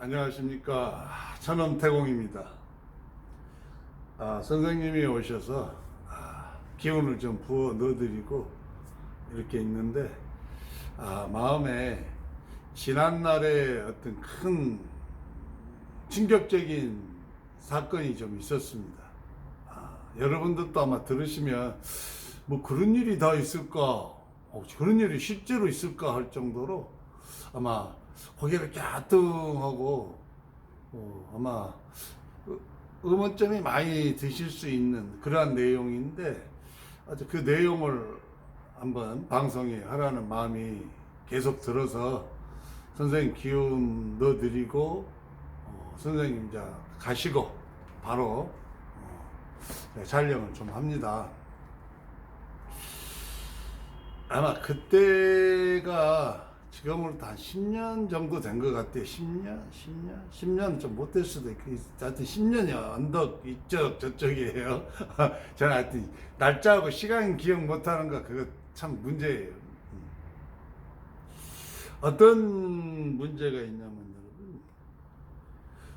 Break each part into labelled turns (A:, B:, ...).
A: 안녕하십니까. 천엄태공입니다. 선생님이 오셔서 기운을 좀 부어 넣어드리고 이렇게 있는데, 마음에 지난날에 어떤 큰 충격적인 사건이 좀 있었습니다. 여러분들도 아마 들으시면 뭐 그런 일이 다 있을까, 그런 일이 실제로 있을까 할 정도로 아마 고개를 갸뚱하고 아마 의문점이 많이 드실 수 있는 그러한 내용인데, 아주 그 내용을 한번 방송에 하라는 마음이 계속 들어서 선생님 기운 넣어드리고 선생님 이제 가시고 바로 촬영을 좀 합니다. 아마 그때가 지금으로부터 한 10년 정도 된 것 같아요. 10년 좀 못 될 수도 있고, 하여튼 10년이 언덕 이쪽 저쪽이에요. 저는 하여튼 날짜하고 시간 기억 못하는 거 그거 참 문제예요. 어떤 문제가 있냐면, 여러분,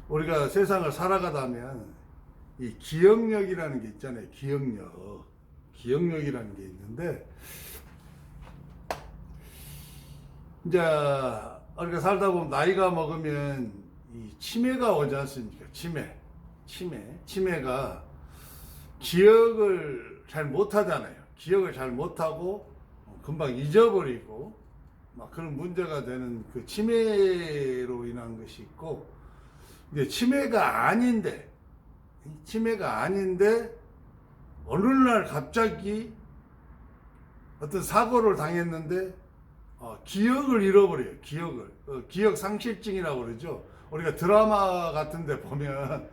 A: 우리가 세상을 살아가다면 이 기억력이라는 게 있잖아요. 기억력이라는 게 있는데, 이제 우리가 살다 보면 나이가 먹으면 이 치매가 오지 않습니까? 치매가 기억을 잘 못하잖아요. 기억을 잘 못하고 금방 잊어버리고 막 그런 문제가 되는 그 치매로 인한 것이 있고, 이제 치매가 아닌데 어느 날 갑자기 어떤 사고를 당했는데 기억을 잃어버려요. 기억 상실증이라고 그러죠. 우리가 드라마 같은데 보면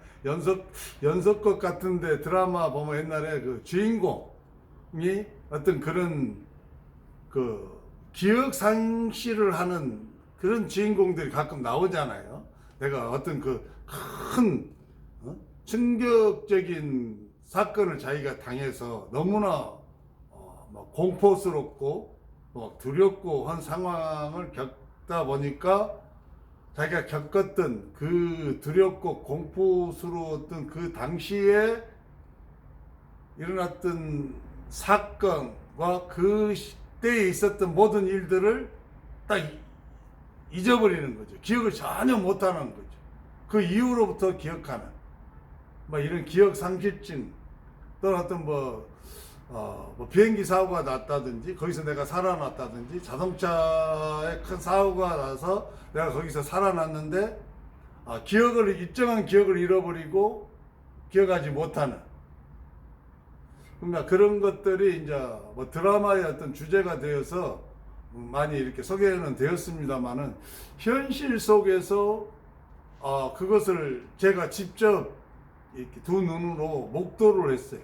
A: 연속극 같은데 드라마 보면 옛날에 그 주인공이 어떤 그런 그 기억 상실을 하는 그런 주인공들이 가끔 나오잖아요. 내가 어떤 그 큰 충격적인 사건을 자기가 당해서 너무나 공포스럽고 두렵고 한 상황을 겪다 보니까 자기가 겪었던 그 두렵고 공포스러웠던 그 당시에 일어났던 사건과 그 때에 있었던 모든 일들을 딱 잊어버리는 거죠. 기억을 전혀 못하는 거죠. 그 이후로부터 기억하는 이런 기억 상실증, 또는 어떤 비행기 사고가 났다든지 거기서 내가 살아났다든지, 자동차에 큰 사고가 나서 내가 거기서 살아났는데 일정한 기억을 잃어버리고 기억하지 못하는, 그러니까 그런 것들이 이제 드라마의 어떤 주제가 되어서 많이 이렇게 소개는 되었습니다만은, 현실 속에서 그것을 제가 직접 이렇게 두 눈으로 목도를 했어요.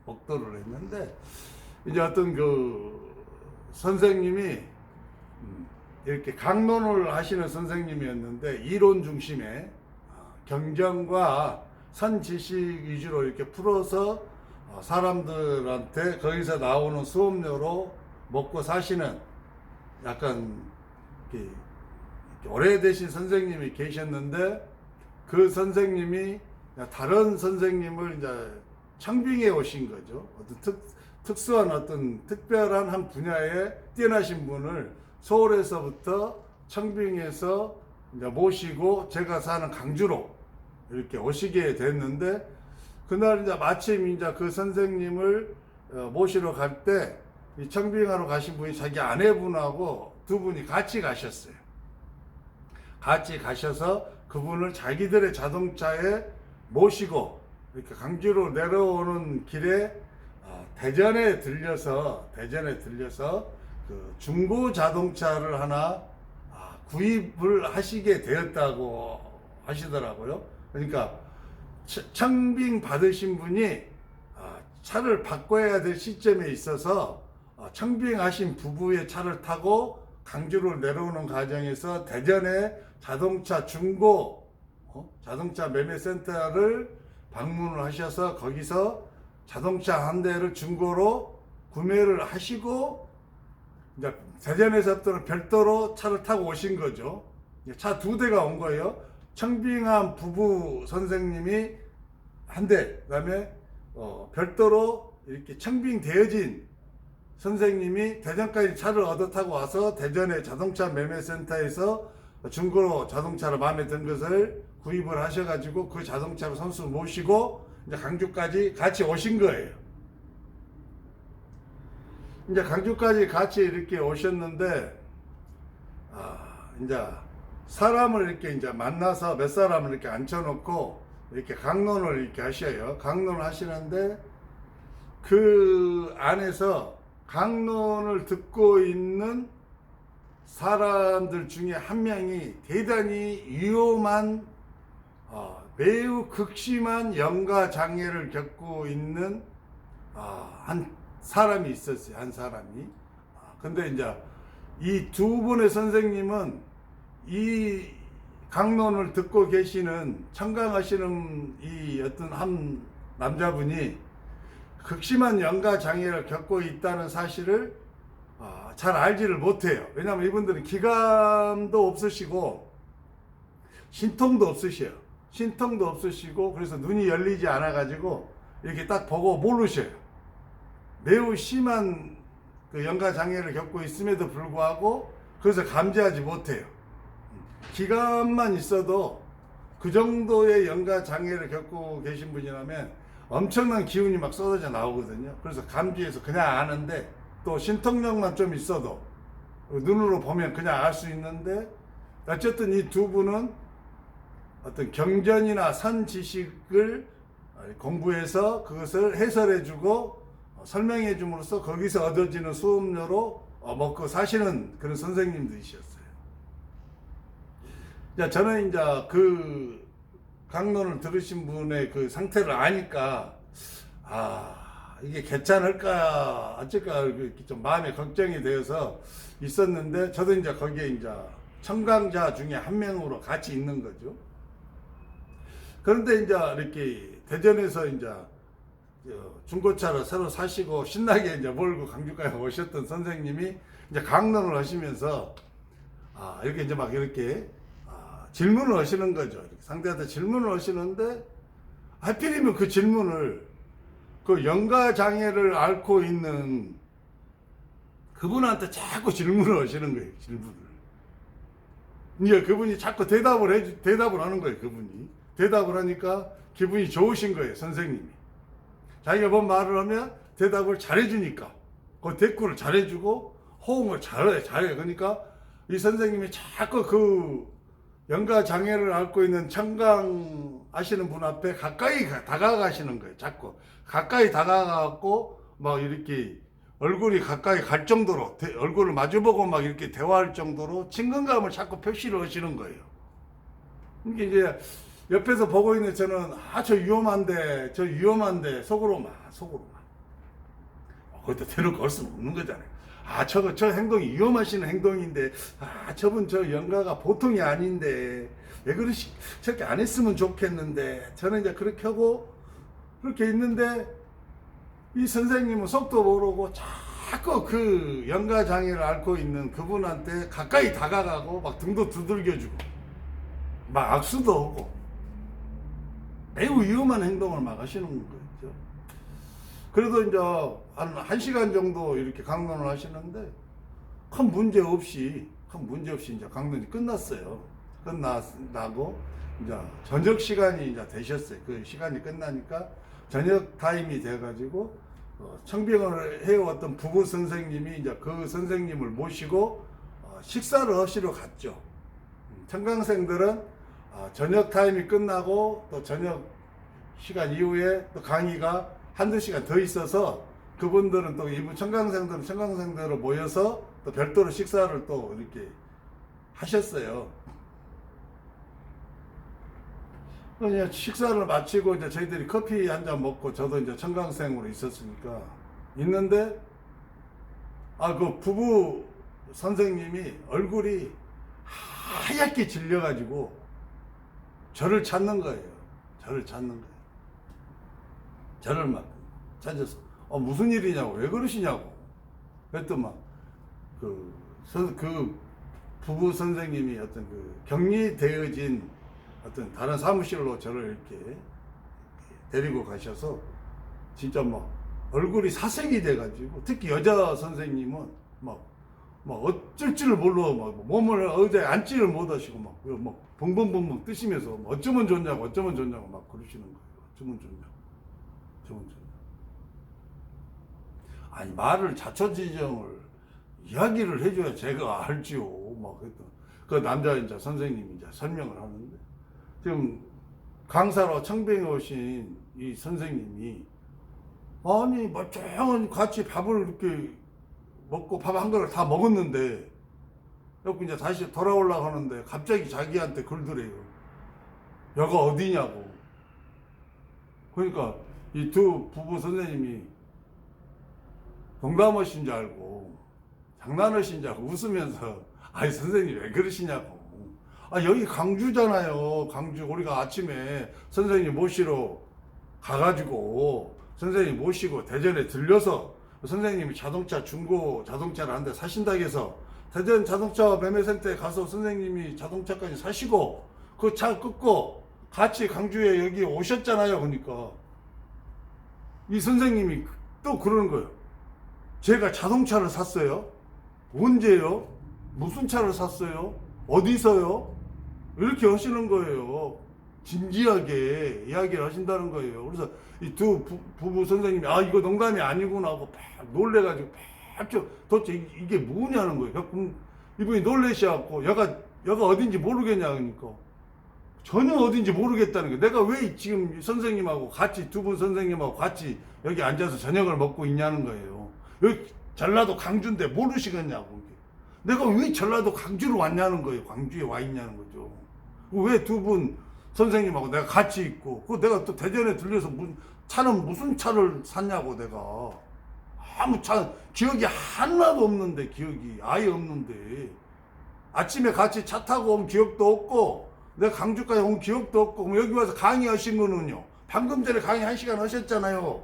A: 목도를 했는데, 이제 어떤 그 선생님이 이렇게 강론을 하시는 선생님이었는데, 이론 중심의 경전과 선지식 위주로 이렇게 풀어서 사람들한테 거기서 나오는 수업료로 먹고 사시는 약간 이렇게 오래되신 선생님이 계셨는데, 그 선생님이 다른 선생님을 이제 청빙해 오신 거죠. 어떤 특수한 어떤 특별한 한 분야에 뛰어나신 분을 서울에서부터 청빙해서 이제 모시고 제가 사는 강주로 이렇게 오시게 됐는데, 그날 이제 마침 이제 그 선생님을 모시러 갈 때 이 청빙하러 가신 분이 자기 아내분하고 두 분이 같이 가셨어요. 같이 가셔서 그분을 자기들의 자동차에 모시고 이렇게 강주로 내려오는 길에 대전에 들려서 그 중고 자동차를 하나 구입을 하시게 되었다고 하시더라고요. 그러니까 청빙 받으신 분이 차를 바꿔야 될 시점에 있어서 청빙하신 부부의 차를 타고 강주로 내려오는 과정에서 대전에 자동차 중고 자동차 매매센터를 방문을 하셔서 거기서 자동차 한 대를 중고로 구매를 하시고 이제 대전에서부터는 별도로 차를 타고 오신 거죠. 차 2대가 온 거예요. 청빙한 부부 선생님이 한 대, 그다음에 별도로 이렇게 청빙되어진 선생님이 대전까지 차를 얻어 타고 와서 대전의 자동차 매매센터에서 중고로 자동차로 마음에 든 것을 구입을 하셔가지고 그 자동차로 선수 모시고 이제 강주까지 같이 오신 거예요. 이제 강주까지 같이 이렇게 오셨는데, 이제 사람을 이렇게 이제 만나서 몇 사람을 이렇게 앉혀놓고 이렇게 강론을 이렇게 하셔요. 강론을 하시는데 그 안에서 강론을 듣고 있는 사람들 중에 한 명이 대단히 위험한 매우 극심한 영가 장애를 겪고 있는 한 사람이 있었어요. 한 사람이. 근데 이제 이 두 분의 선생님은 이 강론을 듣고 계시는 청강하시는 이 어떤 한 남자분이 극심한 영가 장애를 겪고 있다는 사실을 잘 알지를 못해요. 왜냐하면 이분들은 기감도 없으시고 신통도 없으셔요. 신통도 없으시고 그래서 눈이 열리지 않아 가지고 이렇게 딱 보고 모르셔요. 매우 심한 그 영가 장애를 겪고 있음에도 불구하고 그래서 감지하지 못해요. 기감만 있어도 그 정도의 영가 장애를 겪고 계신 분이라면 엄청난 기운이 막 쏟아져 나오거든요. 그래서 감지해서 그냥 아는데 또 신통력만 좀 있어도 눈으로 보면 그냥 알 수 있는데 어쨌든 이 두 분은 어떤 경전이나 선 지식을 공부해서 그것을 해설해주고 설명해줌으로써 거기서 얻어지는 수업료로 먹고 사시는 그런 선생님들이셨어요. 저는 이제 그 강론을 들으신 분의 그 상태를 아니까 이게 괜찮을까 어쩔까 좀 마음에 걱정이 되어서 있었는데 저도 이제 거기에 이제 청강자 중에 한 명으로 같이 있는 거죠. 그런데 이제 이렇게 대전에서 이제 중고차를 새로 사시고 신나게 이제 몰고 강주까지 오셨던 선생님이 이제 강론을 하시면서 이렇게 이제 막 이렇게 질문을 하시는 거죠. 상대한테 질문을 하시는데 하필이면 그 질문을 그 영가 장애를 앓고 있는 그분한테 자꾸 질문을 하시는 거예요. 질문을. 그러니까 그분이 자꾸 대답을 하는 거예요. 그분이 대답을 하니까 기분이 좋으신 거예요. 선생님이 자기가 뭔 말을 하면 대답을 잘해주니까 그 대꾸를 잘해주고 호응을 잘해. 그러니까 이 선생님이 자꾸 그 영가 장애를 앓고 있는 청강 하시는 분 앞에 가까이 다가가시는 거예요. 자꾸 가까이 다가가고 막 이렇게 얼굴이 가까이 갈 정도로 얼굴을 마주보고 막 이렇게 대화할 정도로 친근감을 자꾸 표시를 하시는 거예요. 이게 이제 옆에서 보고 있는 저는 저 위험한데 속으로만 거기다 대놓고 할 수는 없는 거잖아요. 저 행동이 위험하신 행동인데, 저분 저 영가가 보통이 아닌데, 왜 저렇게 안 했으면 좋겠는데, 저는 이제 그렇게 하고, 그렇게 있는데, 이 선생님은 속도 모르고 자꾸 그 영가 장애를 앓고 있는 그분한테 가까이 다가가고, 막 등도 두들겨주고, 막 악수도 하고, 매우 위험한 행동을 막 하시는 거죠. 그래도 이제 한 1시간 정도 이렇게 강론을 하시는데 큰 문제 없이 이제 강론이 끝났어요. 끝나고 이제 저녁 시간이 이제 되셨어요. 그 시간이 끝나니까 저녁 타임이 돼가지고 청빙을 해왔던 부부 선생님이 이제 그 선생님을 모시고 식사를 하시러 갔죠. 청강생들은 저녁 타임이 끝나고 또 저녁 시간 이후에 또 강의가 한두 시간 더 있어서 그분들은 또 일부 청강생들은 청강생대로 모여서 또 별도로 식사를 또 이렇게 하셨어요. 그냥 식사를 마치고 이제 저희들이 커피 한 잔 먹고 저도 이제 청강생으로 있었으니까 있는데 그 부부 선생님이 얼굴이 하얗게 질려가지고 저를 찾는 거예요. 저를 막 찾아서 무슨 일이냐고 왜 그러시냐고 그랬더니 그 부부 선생님이 어떤 그 격리되어진 어떤 다른 사무실로 저를 이렇게 데리고 가셔서 진짜 막 얼굴이 사색이 돼가지고, 특히 여자 선생님은 막 어쩔 줄을 몰라 막 몸을 의자에 앉지를 못하시고 막 벙벙벙벙 뜨시면서 뭐 어쩌면 좋냐고 막 그러시는 거예요. 어쩌면 좋냐고. 아니 말을 자초지종을 이야기를 해줘야 제가 알지요. 막 했던 그 남자 이제 선생님이 이제 설명을 하는데, 지금 강사로 청빙에 오신 이 선생님이 아니 멀쩡한 같이 밥을 이렇게 먹고 밥 한 그릇 다 먹었는데, 그래서 이제 다시 돌아오려고 하는데 갑자기 자기한테 그러더래요. 여가 어디냐고. 그러니까 이 두 부부 선생님이 농담하신 줄 알고 장난하신 줄 알고 웃으면서 아니 선생님 왜 그러시냐고. 아 여기 광주잖아요. 광주. 우리가 아침에 선생님 모시러 가가지고 선생님 모시고 대전에 들려서 선생님이 자동차 중고 자동차를 한 대 사신다고 해서 대전 자동차 매매센터에 가서 선생님이 자동차까지 사시고 그 차 끊고 같이 광주에 여기 오셨잖아요. 그러니까 이 선생님이 또 그러는 거예요. 제가 자동차를 샀어요? 언제요? 무슨 차를 샀어요? 어디서요? 이렇게 하시는 거예요. 진지하게 이야기를 하신다는 거예요. 그래서 이 두 부부 선생님이 아 이거 농담이 아니구나 하고 팍 놀래가지고 팍 도대체 이게 뭐냐는 거예요. 그럼 이분이 놀래셔갖고 여가 어딘지 모르겠냐 그러니까 전혀 어딘지 모르겠다는 거예요. 내가 왜 지금 선생님하고 같이 두 분 선생님하고 같이 여기 앉아서 저녁을 먹고 있냐는 거예요. 여기 전라도 광주인데 모르시겠냐고. 내가 왜 전라도 광주로 왔냐는 거예요. 광주에 와 있냐는 거죠. 왜 두 분 선생님하고 내가 같이 있고, 그 내가 또 대전에 들려서 차는 무슨 차를 샀냐고. 내가 아무 차 기억이 하나도 없는데, 기억이 아예 없는데 아침에 같이 차 타고 온 기억도 없고 내가 광주까지 온 기억도 없고, 그럼 여기 와서 강의하신 거는요. 방금 전에 강의 1시간 하셨잖아요.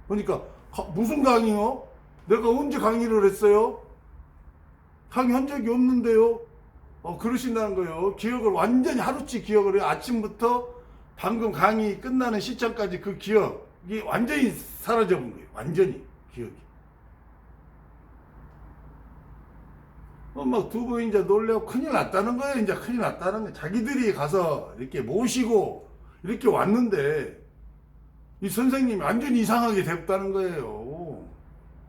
A: 그러니까 무슨 강의요? 내가 언제 강의를 했어요? 강의한 적이 없는데요. 그러신다는 거예요. 기억을 완전히 하루치 기억을 해요. 아침부터 방금 강의 끝나는 시점까지 그 기억이 완전히 사라져 본 거예요. 완전히 기억이. 막 두 분 이제 놀래고 큰일 났다는 거예요. 이제 큰일 났다는 거예요. 자기들이 가서 이렇게 모시고 이렇게 왔는데 이 선생님이 완전히 이상하게 됐다는 거예요.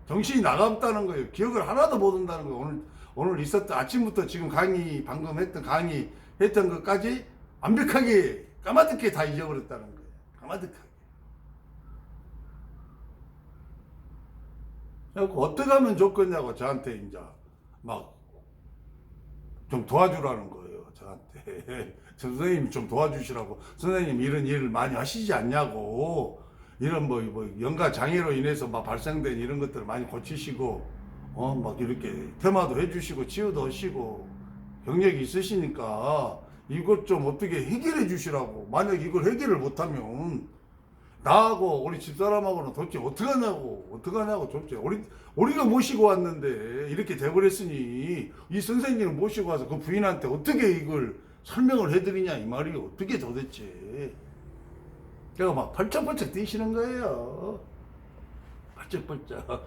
A: 정신이 나갔다는 거예요. 기억을 하나도 못 한다는 거예요. 오늘 있었던 아침부터 지금 강의 방금 했던 강의 했던 것까지 완벽하게 까마득하게 다 잊어버렸다는 거예요. 까마득하게. 그래서 어떻게 하면 좋겠냐고 저한테 이제 막 좀 도와주라는 거예요. 저한테. 선생님 좀 도와주시라고. 선생님 이런 일을 많이 하시지 않냐고. 이런 뭐 연가 장애로 인해서 막 발생된 이런 것들을 많이 고치시고 막 이렇게 테마도 해주시고 치유도 하시고 경력이 있으시니까 이것 좀 어떻게 해결해 주시라고. 만약 이걸 해결을 못하면 나하고 우리 집사람하고는 도대체 어떡하냐고 도대체 우리가 모시고 왔는데 이렇게 돼버렸으니 이 선생님을 모시고 와서 그 부인한테 어떻게 이걸 설명을 해드리냐 이 말이에요. 어떻게 도대체. 제가 막 펄쩍펄쩍 뛰시는 거예요. 펄쩍펄쩍.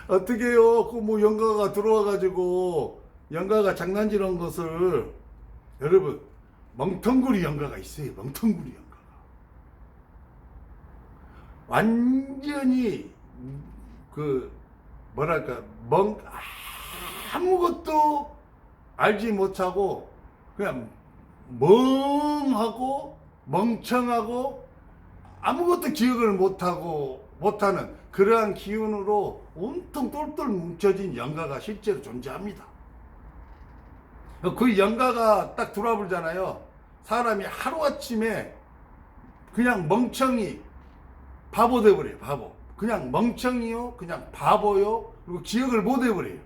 A: 어떻게 해요? 그 뭐 연가가 들어와가지고 연가가 장난질한 것을, 여러분 멍텅구리 연가가 있어요. 멍텅구리 연가가 완전히 그 뭐랄까 아무것도 알지 못하고 그냥 멍하고 멍청하고 아무것도 기억을 못하는 그러한 기운으로 온통 똘똘 뭉쳐진 연가가 실제로 존재합니다. 그 연가가 딱 들어와버리잖아요. 사람이 하루아침에 그냥 멍청이 바보 돼버려요. 바보. 그냥 멍청이요, 그냥 바보요, 그리고 기억을 못 해버려요.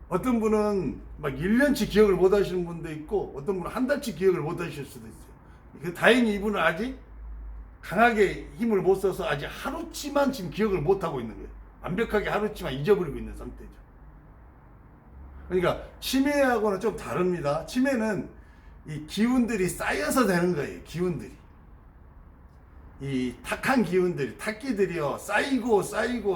A: 어떤 분은 막 1년치 기억을 못 하시는 분도 있고 어떤 분은 한 달치 기억을 못 하실 수도 있어요. 다행히 이분은 아직 강하게 힘을 못 써서 아직 하루치만 지금 기억을 못 하고 있는 거예요. 완벽하게 하루치만 잊어버리고 있는 상태죠. 그러니까 치매하고는 좀 다릅니다. 치매는 이 기운들이 쌓여서 되는 거예요. 기운들이. 이 탁한 기운들이, 탁기들이요, 쌓이고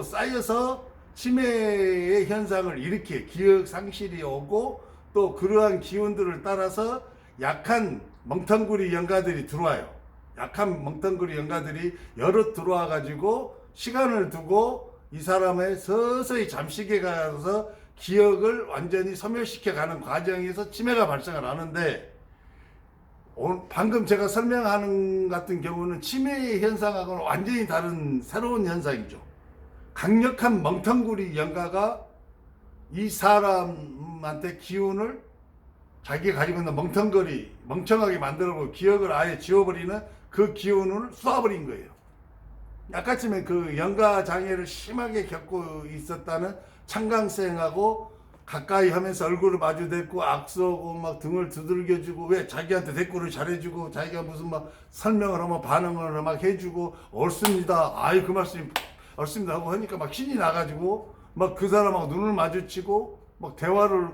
A: 쌓여서 치매의 현상을 일으켜 기억 상실이 오고, 또 그러한 기운들을 따라서 약한 멍텅구리 영가들이 들어와요. 약한 멍텅구리 영가들이 여럿 들어와 가지고 시간을 두고 이 사람의 서서히 잠식에 가서 기억을 완전히 소멸시켜 가는 과정에서 치매가 발생을 하는데, 방금 제가 설명하는 같은 경우는 치매의 현상하고는 완전히 다른 새로운 현상이죠. 강력한 멍텅구리 영가가 이 사람한테 기운을, 자기가 가지고 있는 멍텅거리, 멍청하게 만들어버리고 기억을 아예 지워버리는 그 기운을 쏴버린 거예요. 아까 전에 그 영가 장애를 심하게 겪고 있었다는 창강생하고 가까이 하면서 얼굴을 마주댔고 악수하고 막 등을 두들겨주고, 왜 자기한테 대꾸를 잘해주고, 자기가 무슨 막 설명을 하면 반응을 막 해주고, 옳습니다, 아이 그 말씀 옳습니다 하고 하니까 막 신이 나가지고 막 그 사람하고 눈을 마주치고 막 대화를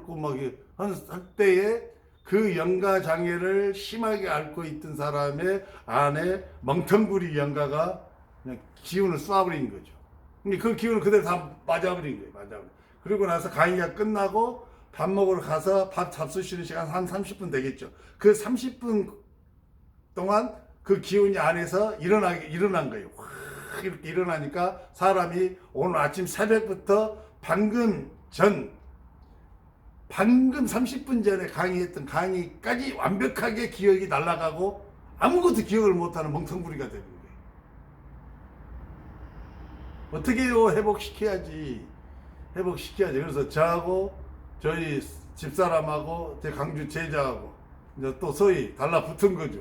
A: 할 때에 그 영가 장애를 심하게 앓고 있던 사람의 안에 멍텅구리 영가가 그냥 기운을 쏴버린 거죠. 근데 그 기운을 그대로 다 맞아버린 거예요. 맞아버린. 그리고 나서 강의가 끝나고 밥 먹으러 가서 밥 잡수시는 시간 한 30분 되겠죠. 그 30분 동안 그 기운이 안에서 일어난 거예요. 확 이렇게 일어나니까 사람이 오늘 아침 새벽부터 방금 30분 전에 강의했던 강의까지 완벽하게 기억이 날아가고 아무것도 기억을 못하는 멍텅구리가 되는 거예요. 어떻게 회복시켜야지. 그래서 저하고 저희 집사람하고 제 강주 제자하고 이제 또 소위 달라붙은 거죠.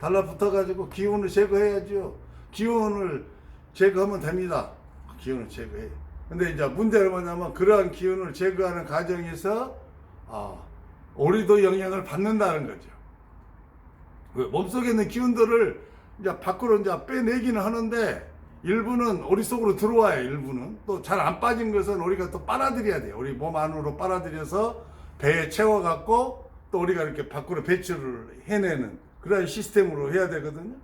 A: 달라붙어가지고 기운을 제거해야죠. 기운을 제거하면 됩니다. 기운을 제거해. 근데 이제 문제는 뭐냐면 그러한 기운을 제거하는 과정에서 우리도 영향을 받는다는 거죠. 몸속에 있는 기운들을 이제 밖으로 이제 빼내기는 하는데, 일부는 우리 속으로 들어와요. 일부는 또 잘 안 빠진 것은 우리가 또 빨아들여야 돼요. 우리 몸 안으로 빨아들여서 배에 채워갖고 또 우리가 이렇게 밖으로 배출을 해내는 그런 시스템으로 해야 되거든요.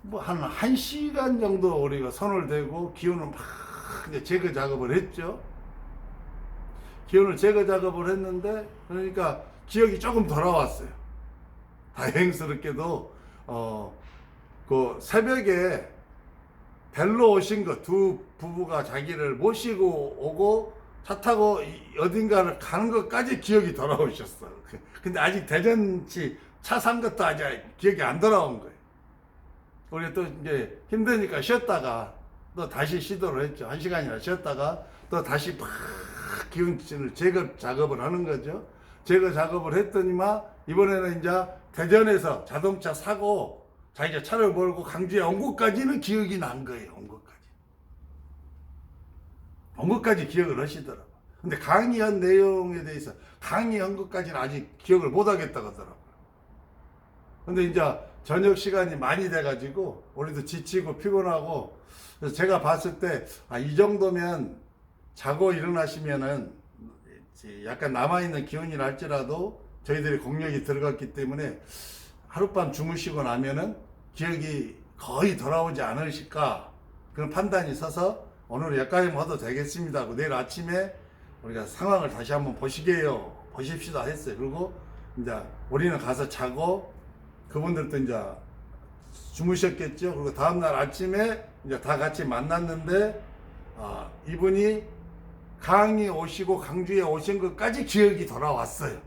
A: 뭐 한 1시간 정도 우리가 손을 대고 기운을 막 이제 제거 작업을 했죠. 기운을 제거 작업을 했는데, 그러니까 기억이 조금 돌아왔어요. 다행스럽게도 그 새벽에 벨로 오신 거, 두 부부가 자기를 모시고 오고 차 타고 어딘가를 가는 것까지 기억이 돌아오셨어. 근데 아직 대전치 차 산 것도 아직 기억이 안 돌아온 거예요. 우리 또 이제 힘드니까 쉬었다가 또 다시 시도를 했죠. 1시간이나 쉬었다가 또 다시 막 기운을 제거 작업을 하는 거죠. 제거 작업을 했더니만 이번에는 이제 대전에서 자동차 사고 자기가 차를 몰고 강주에 온 것까지는 기억이 난 거예요. 온 것까지 기억을 하시더라고요. 근데 강의한 내용에 대해서 강의한 것까지는 아직 기억을 못 하겠다고 하더라고요. 근데 이제 저녁 시간이 많이 돼가지고 우리도 지치고 피곤하고, 그래서 제가 봤을 때 이 정도면 자고 일어나시면은 약간 남아있는 기운이 날지라도 저희들이 공력이 들어갔기 때문에 하룻밤 주무시고 나면은 기억이 거의 돌아오지 않으실까, 그런 판단이 서서 오늘 여기까지 와도 되겠습니다 하고 내일 아침에 우리가 상황을 다시 한번 보십시다 했어요. 그리고 이제 우리는 가서 자고 그분들도 이제 주무셨겠죠. 그리고 다음날 아침에 이제 다 같이 만났는데, 이분이 강의 오시고 강주에 오신 것까지 기억이 돌아왔어요.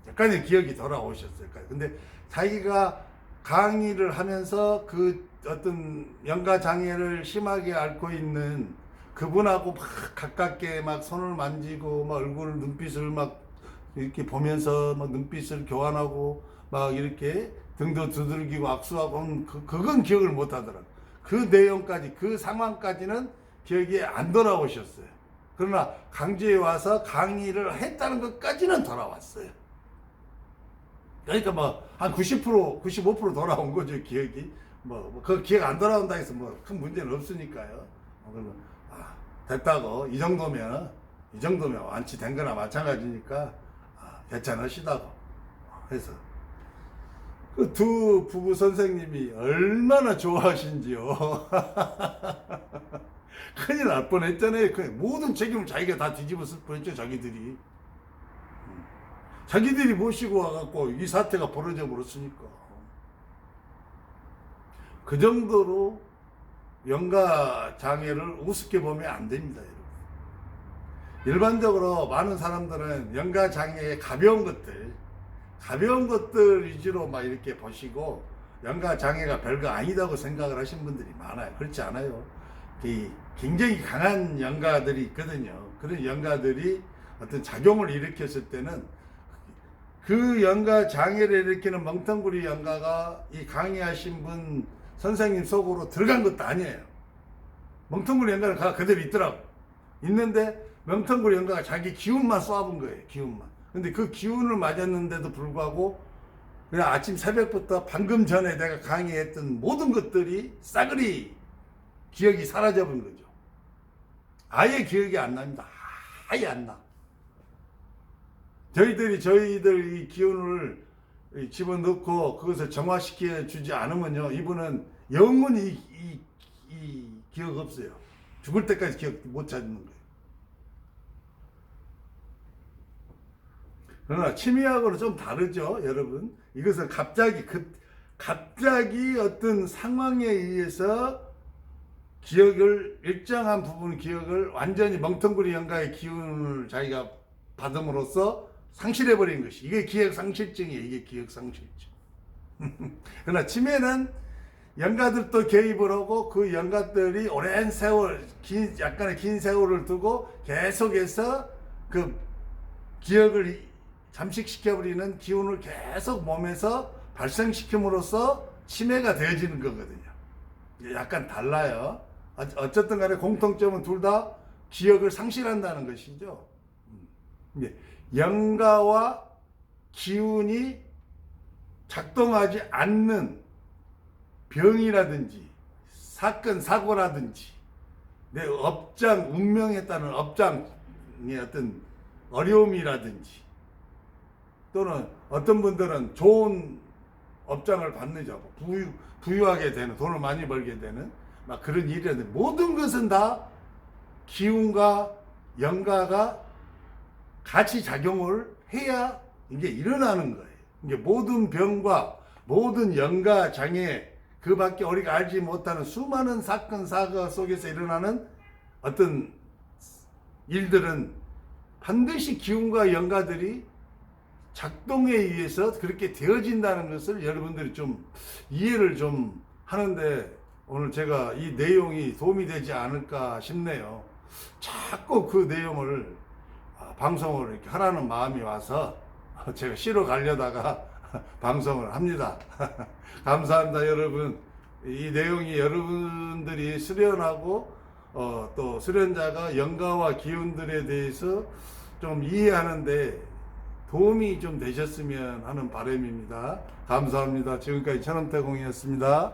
A: 약간의 기억이 돌아오셨어요. 근데 자기가 강의를 하면서 그 어떤 영가 장애를 심하게 앓고 있는 그분하고 막 가깝게 막 손을 만지고 막 얼굴 눈빛을 막 이렇게 보면서 막 눈빛을 교환하고 막 이렇게 등도 두들기고 악수하고 그건 기억을 못 하더라고요. 그 내용까지, 그 상황까지는 기억이 안 돌아오셨어요. 그러나 강주에 와서 강의를 했다는 것까지는 돌아왔어요. 그러니까 뭐 한 90%, 95% 돌아온 거죠, 기억이. 그 기억 안 돌아온다 해서 뭐 큰 문제는 없으니까요. 그러면 됐다고, 이 정도면 이 정도면 완치된 거나 마찬가지니까 괜찮으시다고 해서 그 두 부부 선생님이 얼마나 좋아하신지요. 큰일 날 뻔했잖아요. 모든 책임을 자기가 다 뒤집었을 뻔했죠. 자기들이 모시고 와갖고 이 사태가 벌어져 버렸으니까. 그 정도로 영가 장애를 우습게 보면 안 됩니다, 여러분. 일반적으로 많은 사람들은 영가 장애의 가벼운 것들 위주로 막 이렇게 보시고 영가 장애가 별거 아니다고 생각을 하시는 분들이 많아요. 그렇지 않아요. 굉장히 강한 영가들이 있거든요. 그런 영가들이 어떤 작용을 일으켰을 때는 그 영가 장애를 일으키는 멍텅구리 영가가 이 강의하신 분 선생님 속으로 들어간 것도 아니에요. 멍텅구리 영가는 그대로 있더라고. 있는데 멍텅구리 영가가 자기 기운만 쏴본 거예요. 기운만. 근데 그 기운을 맞았는데도 불구하고 그냥 아침 새벽부터 방금 전에 내가 강의했던 모든 것들이 싸그리 기억이 사라져버린 거죠. 아예 기억이 안 납니다. 아예 안 나. 저희들 이 기운을 집어넣고 그것을 정화시켜 주지 않으면요, 이분은 영원히 이 기억 없어요. 죽을 때까지 기억 못 찾는 거예요. 그러나 심리학으로 좀 다르죠, 여러분. 이것은 갑자기 어떤 상황에 의해서 일정한 부분 기억을 완전히 멍텅구리 영가의 기운을 자기가 받음으로써 상실해버린 것이, 이게 기억상실증이에요. 이게 기억상실증. 그러나 치매는 영가들도 개입을 하고 그 영가들이 오랜 세월, 약간의 긴 세월을 두고 계속해서 그 기억을 잠식시켜버리는 기운을 계속 몸에서 발생시킴으로써 치매가 되어지는 거거든요. 약간 달라요. 어쨌든 간에 공통점은 둘 다 기억을 상실한다는 것이죠. 영가와 기운이 작동하지 않는 병이라든지 사건, 사고라든지 내 업장, 운명에 따른 업장의 어떤 어려움이라든지 또는 어떤 분들은 좋은 업장을 받는 부유하게 되는, 돈을 많이 벌게 되는 막 그런 일이라든지 모든 것은 다 기운과 영가가 같이 작용을 해야 이게 일어나는 거예요. 이게 모든 병과 모든 영가 장애, 그 밖에 우리가 알지 못하는 수많은 사건, 사고 속에서 일어나는 어떤 일들은 반드시 기운과 영가들이 작동에 의해서 그렇게 되어진다는 것을 여러분들이 좀 이해를 좀 하는데 오늘 제가 이 내용이 도움이 되지 않을까 싶네요. 자꾸 그 내용을 방송을 이렇게 하라는 마음이 와서 제가 쉬러 가려다가 방송을 합니다. 감사합니다, 여러분. 이 내용이 여러분들이 수련하고 또 수련자가 영가와 기운들에 대해서 좀 이해하는데 도움이 좀 되셨으면 하는 바람입니다. 감사합니다. 지금까지 천원태공이었습니다.